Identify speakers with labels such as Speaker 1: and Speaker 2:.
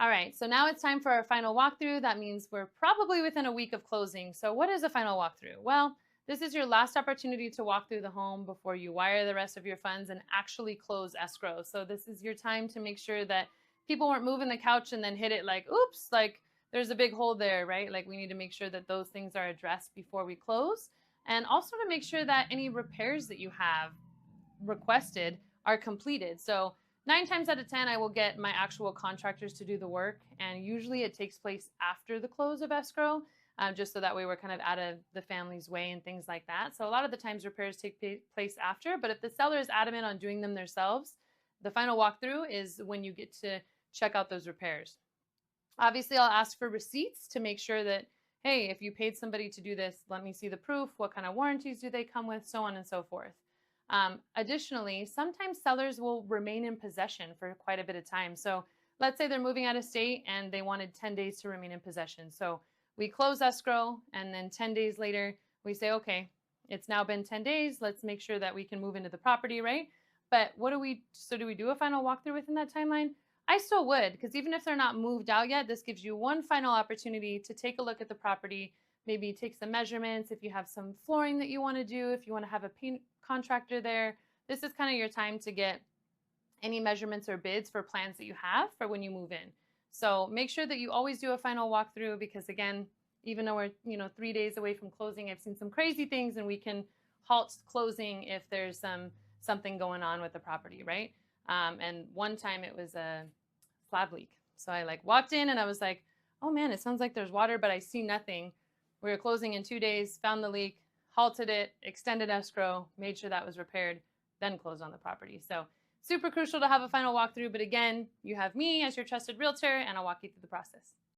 Speaker 1: All right, so now it's time for our final walkthrough. That means we're probably within a week of closing. So, what is a final walkthrough? Well, this is your last opportunity to walk through the home before you wire the rest of your funds and actually close escrow. So, this is your time to make sure that people weren't moving the couch and then hit it like, oops, like there's a big hole there, right? Like, we need to make sure that those things are addressed before we close. And also to make sure that any repairs that you have requested are completed. So 9 times out of 10, I will get my actual contractors to do the work. And usually it takes place after the close of escrow, just so that way we're kind of out of the family's way and things like that. So a lot of the times repairs take place after, but if the seller is adamant on doing them themselves, the final walkthrough is when you get to check out those repairs. Obviously, I'll ask for receipts to make sure that, hey, if you paid somebody to do this, let me see the proof. What kind of warranties do they come with? So on and so forth. Additionally, sometimes sellers will remain in possession for quite a bit of time. So let's say they're moving out of state and they wanted 10 days to remain in possession. So we close escrow and then 10 days later, we say, okay, it's now been 10 days. Let's make sure that we can move into the property, right? But do we do a final walkthrough within that timeline? I still would, because even if they're not moved out yet, this gives you one final opportunity to take a look at the property, maybe take some measurements if you have some flooring that you want to do, if you want to have a paint contractor there. This is kind of your time to get any measurements or bids for plans that you have for when you move in. So make sure that you always do a final walkthrough because again, even though we're 3 days away from closing, I've seen some crazy things and we can halt closing if there's something going on with the property, right? And one time it was a slab leak. So I like walked in and I was like, oh man, it sounds like there's water, but I see nothing. We were closing in 2 days, found the leak, halted it, extended escrow, made sure that was repaired, then closed on the property. So super crucial to have a final walkthrough. But again, you have me as your trusted realtor and I'll walk you through the process.